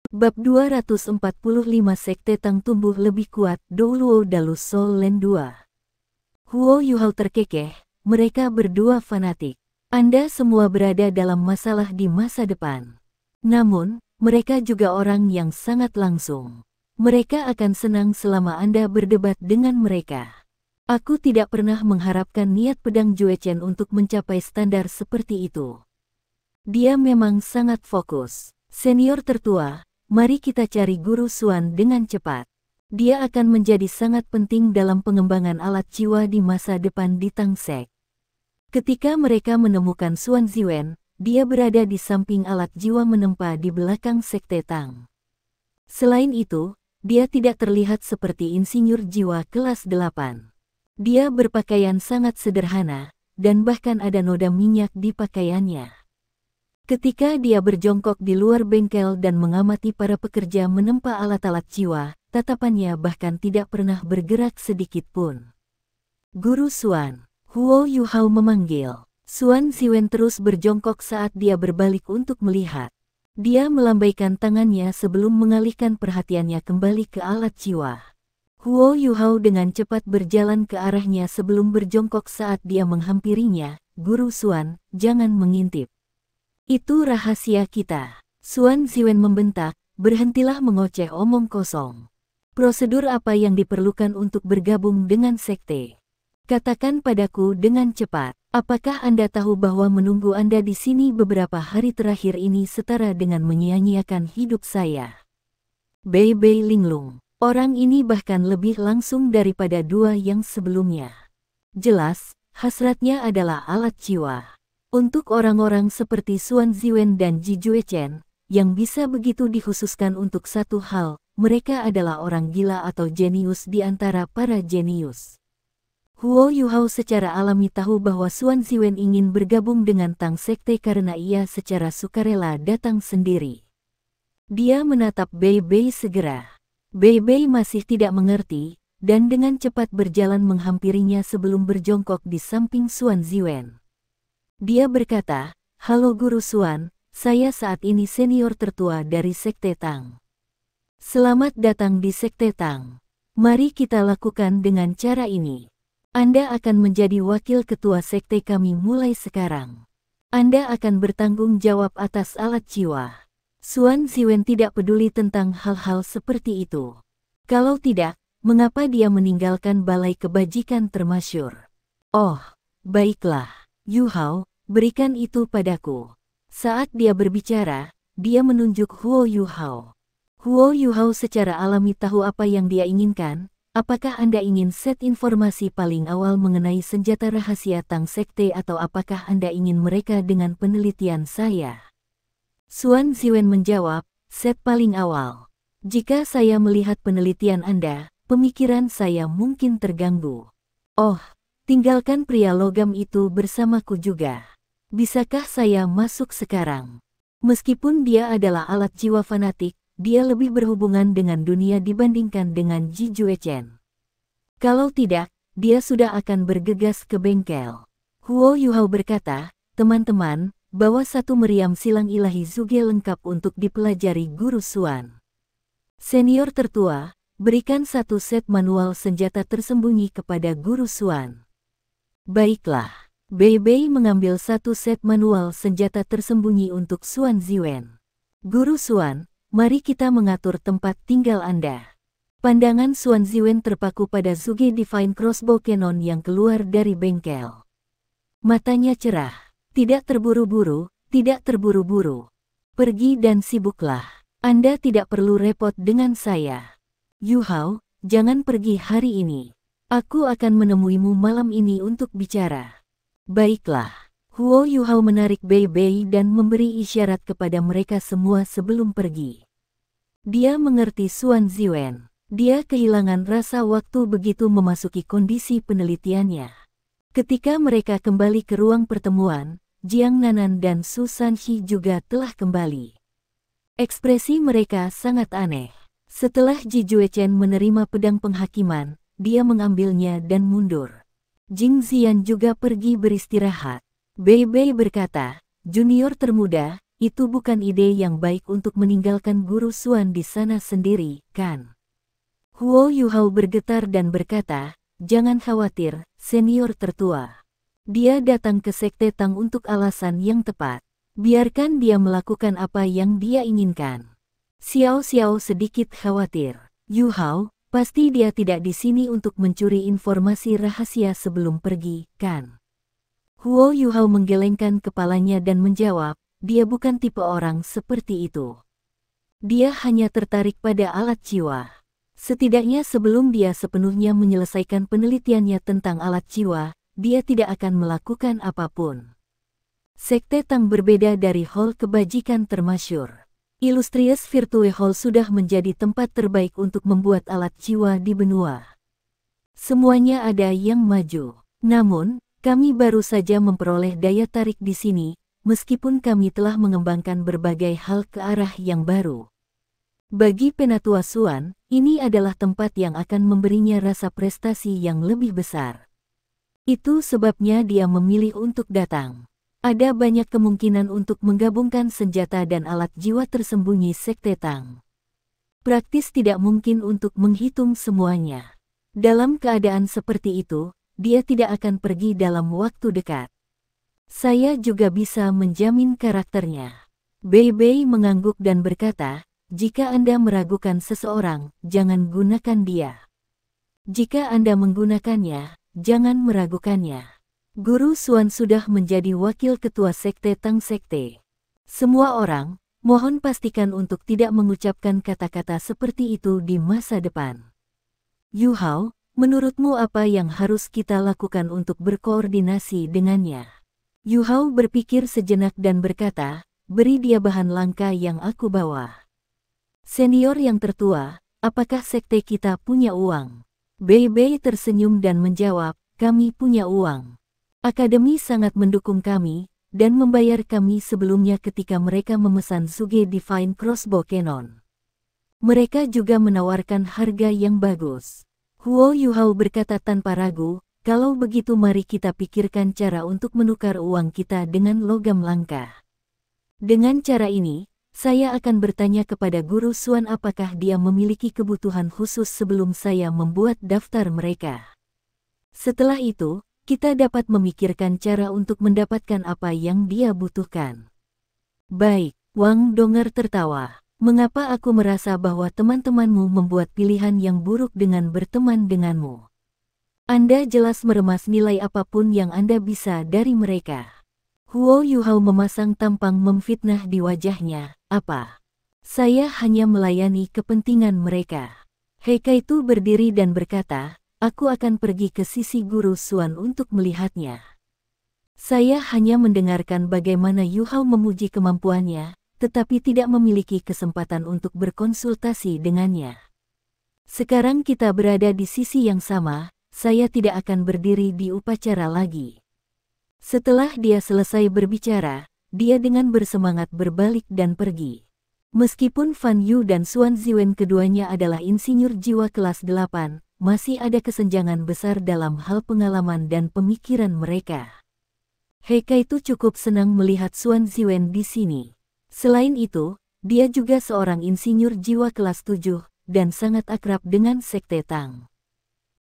Bab 245 Sekte Tang tumbuh lebih kuat. Douluo Dalus Soul Land 2. Huo Yuhao terkekeh, mereka berdua fanatik. Anda semua berada dalam masalah di masa depan. Namun, mereka juga orang yang sangat langsung. Mereka akan senang selama Anda berdebat dengan mereka. Aku tidak pernah mengharapkan niat pedang Jue Chen untuk mencapai standar seperti itu. Dia memang sangat fokus. Senior tertua, mari kita cari Guru Xuan dengan cepat. Dia akan menjadi sangat penting dalam pengembangan alat jiwa di masa depan di Tangsek. Ketika mereka menemukan Xuan Ziwen, dia berada di samping alat jiwa menempa di belakang Sekte Tang. Selain itu, dia tidak terlihat seperti insinyur jiwa kelas 8. Dia berpakaian sangat sederhana, dan bahkan ada noda minyak di pakaiannya. Ketika dia berjongkok di luar bengkel dan mengamati para pekerja menempa alat-alat jiwa, tatapannya bahkan tidak pernah bergerak sedikit pun. Guru Xuan, Huo Yuhao memanggil. Xuan Ziwen terus berjongkok saat dia berbalik untuk melihat. Dia melambaikan tangannya sebelum mengalihkan perhatiannya kembali ke alat jiwa. Huo Yuhao dengan cepat berjalan ke arahnya sebelum berjongkok saat dia menghampirinya. Guru Xuan, jangan mengintip. Itu rahasia kita. Xuan Ziwen membentak, berhentilah mengoceh omong kosong. Prosedur apa yang diperlukan untuk bergabung dengan sekte? Katakan padaku dengan cepat, apakah Anda tahu bahwa menunggu Anda di sini beberapa hari terakhir ini setara dengan menyia-nyiakan hidup saya? Bei Bei linglung, orang ini bahkan lebih langsung daripada dua yang sebelumnya. Jelas, hasratnya adalah alat jiwa. Untuk orang-orang seperti Xuan Ziwen dan Ji Jue Chen, yang bisa begitu dikhususkan untuk satu hal, mereka adalah orang gila atau jenius di antara para jenius. Huo Yuhao secara alami tahu bahwa Xuan Ziwen ingin bergabung dengan Tang Sekte karena ia secara sukarela datang sendiri. Dia menatap Bei Bei segera. Bei Bei masih tidak mengerti, dan dengan cepat berjalan menghampirinya sebelum berjongkok di samping Xuan Ziwen. Dia berkata, "Halo Guru Xuan, saya saat ini senior tertua dari Sekte Tang. Selamat datang di Sekte Tang. Mari kita lakukan dengan cara ini. Anda akan menjadi wakil ketua sekte kami mulai sekarang. Anda akan bertanggung jawab atas alat jiwa." Xuan Ziwen tidak peduli tentang hal-hal seperti itu. Kalau tidak, mengapa dia meninggalkan balai kebajikan termasyur? Oh, baiklah. Yuhao, berikan itu padaku. Saat dia berbicara, dia menunjuk Huo Yuhao. Huo Yuhao secara alami tahu apa yang dia inginkan. Apakah Anda ingin set informasi paling awal mengenai senjata rahasia Tang Sekte atau apakah Anda ingin mereka dengan penelitian saya? Xuan Ziwen menjawab, set paling awal. Jika saya melihat penelitian Anda, pemikiran saya mungkin terganggu. Oh, tinggalkan pria logam itu bersamaku juga. Bisakah saya masuk sekarang? Meskipun dia adalah alat jiwa fanatik, dia lebih berhubungan dengan dunia dibandingkan dengan Ji Jue Chen. Kalau tidak, dia sudah akan bergegas ke bengkel. Huo Yuhao berkata, teman-teman, bawa satu meriam silang ilahi Zuge lengkap untuk dipelajari Guru Xuan. Senior tertua, berikan satu set manual senjata tersembunyi kepada Guru Xuan. Baiklah. Bei Bei mengambil satu set manual senjata tersembunyi untuk Xuan Ziwen. Guru Xuan, mari kita mengatur tempat tinggal Anda. Pandangan Xuan Ziwen terpaku pada Zuge Divine Crossbow Cannon yang keluar dari bengkel. Matanya cerah. Tidak terburu-buru, tidak terburu-buru. Pergi dan sibuklah. Anda tidak perlu repot dengan saya. Yuhao, jangan pergi hari ini. Aku akan menemuimu malam ini untuk bicara. Baiklah. Huo Yuhao menarik Bei Bei dan memberi isyarat kepada mereka semua sebelum pergi. Dia mengerti Xuan Ziwen. Dia kehilangan rasa waktu begitu memasuki kondisi penelitiannya. Ketika mereka kembali ke ruang pertemuan, Jiang Nanan dan Su Sanxi juga telah kembali. Ekspresi mereka sangat aneh. Setelah Ji Jue Chen menerima pedang penghakiman, dia mengambilnya dan mundur. Jing Zian juga pergi beristirahat. Bei Bei berkata, junior termuda, itu bukan ide yang baik untuk meninggalkan Guru Xuan di sana sendiri, kan? Huo Yuhao bergetar dan berkata, jangan khawatir, senior tertua. Dia datang ke Sekte Tang untuk alasan yang tepat. Biarkan dia melakukan apa yang dia inginkan. Xiao Xiao sedikit khawatir. Yuhao, pasti dia tidak di sini untuk mencuri informasi rahasia sebelum pergi, kan? Huo Yuhao menggelengkan kepalanya dan menjawab, dia bukan tipe orang seperti itu. Dia hanya tertarik pada alat jiwa. Setidaknya sebelum dia sepenuhnya menyelesaikan penelitiannya tentang alat jiwa, dia tidak akan melakukan apapun. Sekte Tang berbeda dari hall kebajikan termasyur. Illustrious Virtue Hall sudah menjadi tempat terbaik untuk membuat alat jiwa di benua. Semuanya ada yang maju. Namun, kami baru saja memperoleh daya tarik di sini, meskipun kami telah mengembangkan berbagai hal ke arah yang baru. Bagi Penatua Xuan, ini adalah tempat yang akan memberinya rasa prestasi yang lebih besar. Itu sebabnya dia memilih untuk datang. Ada banyak kemungkinan untuk menggabungkan senjata dan alat jiwa tersembunyi Sekte Tang. Praktis tidak mungkin untuk menghitung semuanya. Dalam keadaan seperti itu, dia tidak akan pergi dalam waktu dekat. Saya juga bisa menjamin karakternya. Bei Bei mengangguk dan berkata, jika Anda meragukan seseorang, jangan gunakan dia. Jika Anda menggunakannya, jangan meragukannya. Guru Xuan sudah menjadi wakil ketua Sekte Tang Sekte. Semua orang, mohon pastikan untuk tidak mengucapkan kata-kata seperti itu di masa depan. Yuhao, menurutmu apa yang harus kita lakukan untuk berkoordinasi dengannya? Yuhao berpikir sejenak dan berkata, beri dia bahan langka yang aku bawa. Senior yang tertua, apakah sekte kita punya uang? Bei Bei tersenyum dan menjawab, kami punya uang. Akademi sangat mendukung kami, dan membayar kami sebelumnya ketika mereka memesan Suge Divine Crossbow Cannon. Mereka juga menawarkan harga yang bagus. Huo Yuhao berkata tanpa ragu, kalau begitu mari kita pikirkan cara untuk menukar uang kita dengan logam langka. Dengan cara ini, saya akan bertanya kepada Guru Xuan apakah dia memiliki kebutuhan khusus sebelum saya membuat daftar mereka. Setelah itu, kita dapat memikirkan cara untuk mendapatkan apa yang dia butuhkan. Baik, Wang Donger tertawa. Mengapa aku merasa bahwa teman-temanmu membuat pilihan yang buruk dengan berteman denganmu? Anda jelas meremas nilai apapun yang Anda bisa dari mereka. Huo Yuhao memasang tampang memfitnah di wajahnya. Apa? Saya hanya melayani kepentingan mereka. Heika itu berdiri dan berkata, aku akan pergi ke sisi Guru Xuan untuk melihatnya. Saya hanya mendengarkan bagaimana Yuhao memuji kemampuannya, tetapi tidak memiliki kesempatan untuk berkonsultasi dengannya. Sekarang kita berada di sisi yang sama, saya tidak akan berdiri di upacara lagi. Setelah dia selesai berbicara, dia dengan bersemangat berbalik dan pergi. Meskipun Fan Yu dan Xuan Ziwen keduanya adalah insinyur jiwa kelas 8, masih ada kesenjangan besar dalam hal pengalaman dan pemikiran mereka. Heika itu cukup senang melihat Xuan Ziwen di sini. Selain itu, dia juga seorang insinyur jiwa kelas 7, dan sangat akrab dengan Sekte Tang.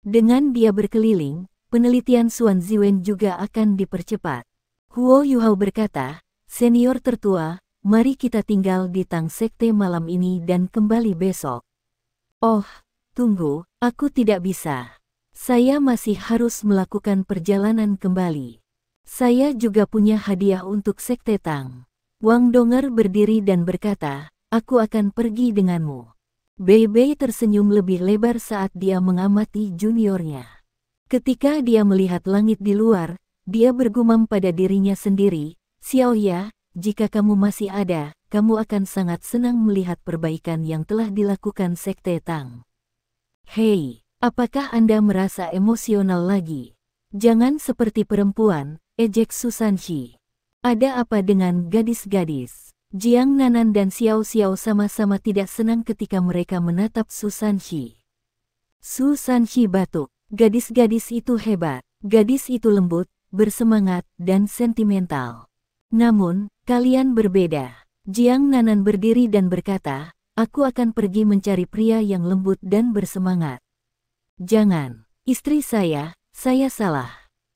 Dengan dia berkeliling, penelitian Xuan Ziwen juga akan dipercepat. Huo Yuhao berkata, senior tertua, mari kita tinggal di Tang Sekte malam ini dan kembali besok. Oh, tunggu, aku tidak bisa. Saya masih harus melakukan perjalanan kembali. Saya juga punya hadiah untuk Sekte Tang. Wang Donger berdiri dan berkata, aku akan pergi denganmu. Bei Bei tersenyum lebih lebar saat dia mengamati juniornya. Ketika dia melihat langit di luar, dia bergumam pada dirinya sendiri, Xiao Ya, jika kamu masih ada, kamu akan sangat senang melihat perbaikan yang telah dilakukan Sekte Tang. Hei, apakah Anda merasa emosional lagi? Jangan seperti perempuan, ejek Susanshi. Ada apa dengan gadis-gadis? Jiang Nanan dan Xiao Xiao sama-sama tidak senang ketika mereka menatap Susanshi. Susanshi batuk. Gadis-gadis itu hebat, gadis itu lembut, bersemangat, dan sentimental. Namun, kalian berbeda. Jiang Nanan berdiri dan berkata, aku akan pergi mencari pria yang lembut dan bersemangat. Jangan, istri saya salah.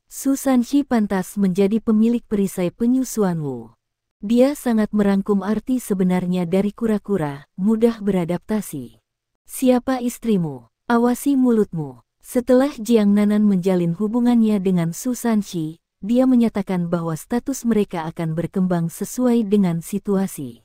Su Sanxi pantas menjadi pemilik perisai penyusuanmu. Dia sangat merangkum arti sebenarnya dari kura-kura, mudah beradaptasi. Siapa istrimu? Awasi mulutmu. Setelah Jiang Nanan menjalin hubungannya dengan Su Sanxi, dia menyatakan bahwa status mereka akan berkembang sesuai dengan situasi.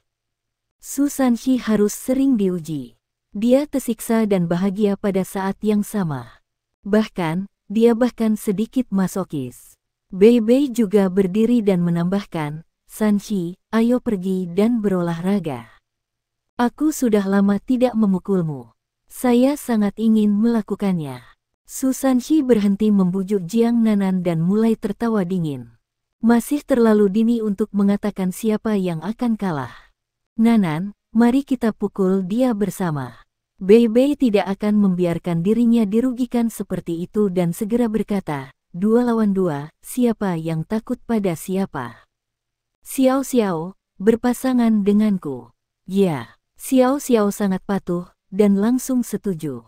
Su Sanxi harus sering diuji. Dia tersiksa dan bahagia pada saat yang sama. Bahkan, dia sedikit masokis. Bei Bei juga berdiri dan menambahkan, Sanxi, ayo pergi dan berolahraga. Aku sudah lama tidak memukulmu. Saya sangat ingin melakukannya. Su Sanxi berhenti membujuk Jiang Nanan dan mulai tertawa dingin. Masih terlalu dini untuk mengatakan siapa yang akan kalah. Nanan, mari kita pukul dia bersama. Bei Bei tidak akan membiarkan dirinya dirugikan seperti itu dan segera berkata, 2 lawan 2, siapa yang takut pada siapa? Xiao Xiao, berpasangan denganku. Ya, Xiao Xiao sangat patuh, dan langsung setuju.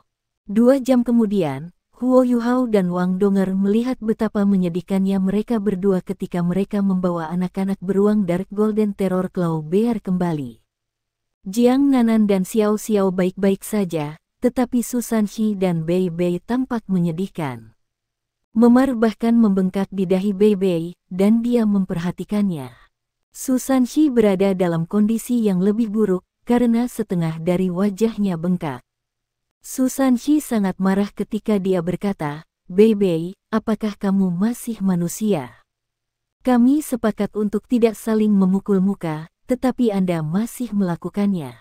2 jam kemudian, Huo Yuhao dan Wang Donger melihat betapa menyedihkannya mereka berdua ketika mereka membawa anak-anak beruang Dark Golden Terror Claw Bear kembali. Jiang Nanan dan Xiao Xiao baik-baik saja, tetapi Su Sanxi dan Bei Bei tampak menyedihkan. Memar bahkan membengkak di dahi Bei Bei, dan dia memperhatikannya. Su Sanxi berada dalam kondisi yang lebih buruk, karena setengah dari wajahnya bengkak. Su Sanxi sangat marah ketika dia berkata, Bei Bei, apakah kamu masih manusia? Kami sepakat untuk tidak saling memukul muka, tetapi Anda masih melakukannya.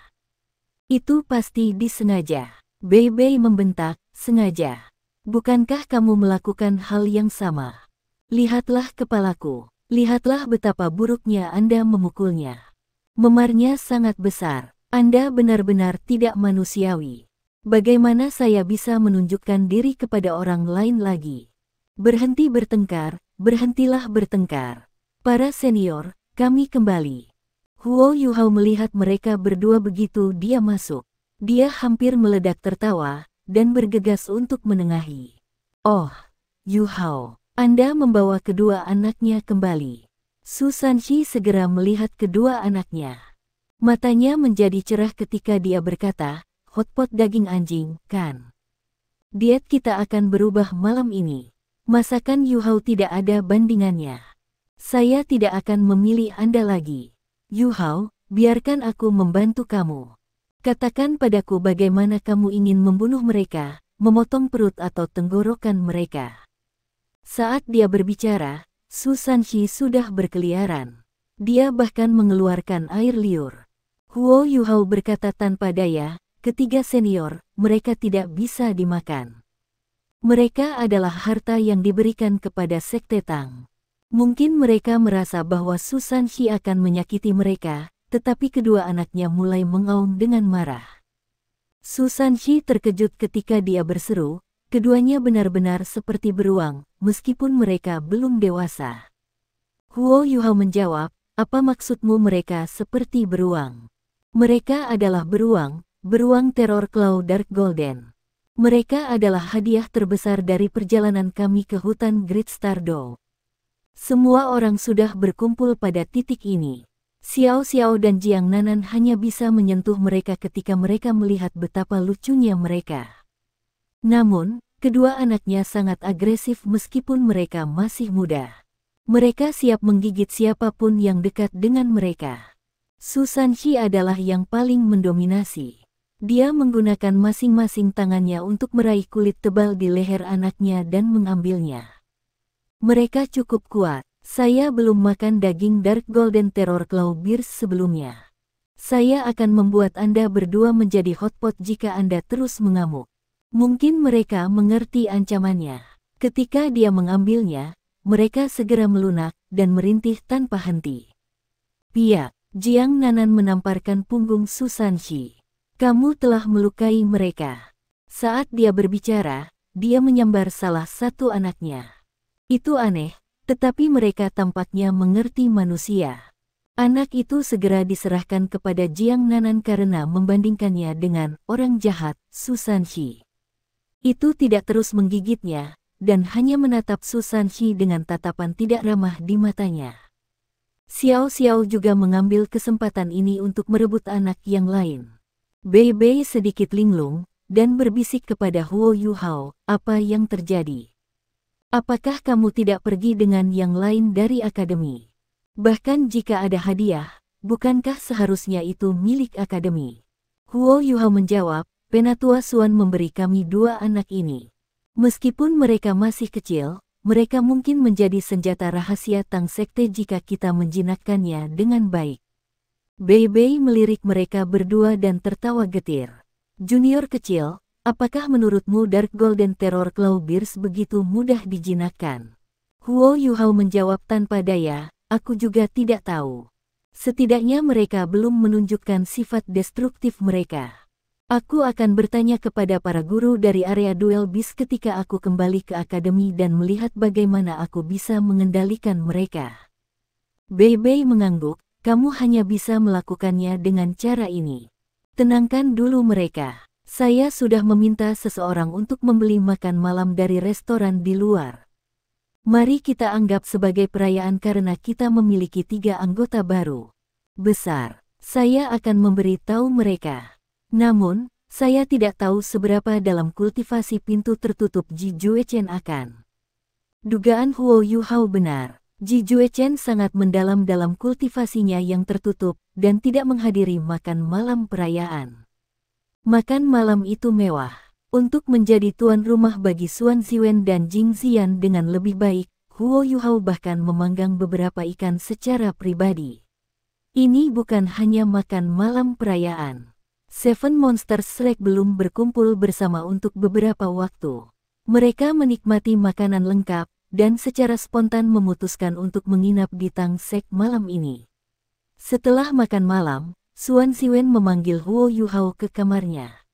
Itu pasti disengaja. Bei Bei membentak, sengaja. Bukankah kamu melakukan hal yang sama? Lihatlah kepalaku. Lihatlah betapa buruknya Anda memukulnya. Memarnya sangat besar. Anda benar-benar tidak manusiawi. Bagaimana saya bisa menunjukkan diri kepada orang lain lagi? Berhenti bertengkar, berhentilah bertengkar. Para senior, kami kembali. Huo Yuhao melihat mereka berdua begitu dia masuk. Dia hampir meledak tertawa, dan bergegas untuk menengahi. Oh, Yuhao. Anda membawa kedua anaknya kembali. Su Sanxi segera melihat kedua anaknya. Matanya menjadi cerah ketika dia berkata, hotpot daging anjing, kan? Diet kita akan berubah malam ini. Masakan Yuhao tidak ada bandingannya. Saya tidak akan memilih Anda lagi. Yuhao, biarkan aku membantu kamu. Katakan padaku bagaimana kamu ingin membunuh mereka, memotong perut atau tenggorokan mereka. Saat dia berbicara, Su Sanxi sudah berkeliaran. Dia bahkan mengeluarkan air liur. Huo Yuhao berkata tanpa daya, ketiga senior, mereka tidak bisa dimakan. Mereka adalah harta yang diberikan kepada Sekte Tang. Mungkin mereka merasa bahwa Su Sanxi akan menyakiti mereka, tetapi kedua anaknya mulai mengaum dengan marah. Su Sanxi terkejut ketika dia berseru, keduanya benar-benar seperti beruang, meskipun mereka belum dewasa. Huo Yuhao menjawab, apa maksudmu mereka seperti beruang? Mereka adalah beruang teror Claw Dark Golden. Mereka adalah hadiah terbesar dari perjalanan kami ke hutan Great Stardow. Semua orang sudah berkumpul pada titik ini. Xiao Xiao dan Jiang Nanan hanya bisa menyentuh mereka ketika mereka melihat betapa lucunya mereka. Namun, kedua anaknya sangat agresif meskipun mereka masih muda. Mereka siap menggigit siapapun yang dekat dengan mereka. Su Sanxi adalah yang paling mendominasi. Dia menggunakan masing-masing tangannya untuk meraih kulit tebal di leher anaknya dan mengambilnya. Mereka cukup kuat. Saya belum makan daging Dark Golden Terror Claw Bears sebelumnya. Saya akan membuat Anda berdua menjadi hotpot jika Anda terus mengamuk. Mungkin mereka mengerti ancamannya. Ketika dia mengambilnya, mereka segera melunak dan merintih tanpa henti. Piak, Jiang Nanan menamparkan punggung Su Sanxi. Kamu telah melukai mereka. Saat dia berbicara, dia menyambar salah satu anaknya. Itu aneh, tetapi mereka tampaknya mengerti manusia. Anak itu segera diserahkan kepada Jiang Nanan karena membandingkannya dengan orang jahat, Susan Shi. Itu tidak terus menggigitnya, dan hanya menatap Susan Shi dengan tatapan tidak ramah di matanya. Xiao Xiao juga mengambil kesempatan ini untuk merebut anak yang lain. Bei Bei sedikit linglung, dan berbisik kepada Huo Yuhao, apa yang terjadi? Apakah kamu tidak pergi dengan yang lain dari akademi? Bahkan jika ada hadiah, bukankah seharusnya itu milik akademi? Huo Yuhao menjawab, Penatua Suan memberi kami 2 anak ini. Meskipun mereka masih kecil, mereka mungkin menjadi senjata rahasia Tang Sekte jika kita menjinakkannya dengan baik. Bei Bei melirik mereka berdua dan tertawa getir. Junior kecil, apakah menurutmu Dark Golden Terror Clawbears begitu mudah dijinakkan? Huo Yuhao menjawab tanpa daya, aku juga tidak tahu. Setidaknya mereka belum menunjukkan sifat destruktif mereka. Aku akan bertanya kepada para guru dari area duel bis ketika aku kembali ke akademi dan melihat bagaimana aku bisa mengendalikan mereka. Bei Bei mengangguk, kamu hanya bisa melakukannya dengan cara ini. Tenangkan dulu mereka. Saya sudah meminta seseorang untuk membeli makan malam dari restoran di luar. Mari kita anggap sebagai perayaan karena kita memiliki 3 anggota baru. Besar. Saya akan memberi tahu mereka. Namun, saya tidak tahu seberapa dalam kultivasi pintu tertutup Ji Juechen akan. Dugaan Huo Yuhao benar. Ji Juechen sangat mendalam dalam kultivasinya yang tertutup dan tidak menghadiri makan malam perayaan. Makan malam itu mewah. Untuk menjadi tuan rumah bagi Suan Ziwen dan Jing Ziyan dengan lebih baik, Huo Yuhao bahkan memanggang beberapa ikan secara pribadi. Ini bukan hanya makan malam perayaan. Seven Monsters Slack belum berkumpul bersama untuk beberapa waktu. Mereka menikmati makanan lengkap, dan secara spontan memutuskan untuk menginap di Tang Sek malam ini. Setelah makan malam, Suan Ziwen memanggil Huo Yuhao ke kamarnya.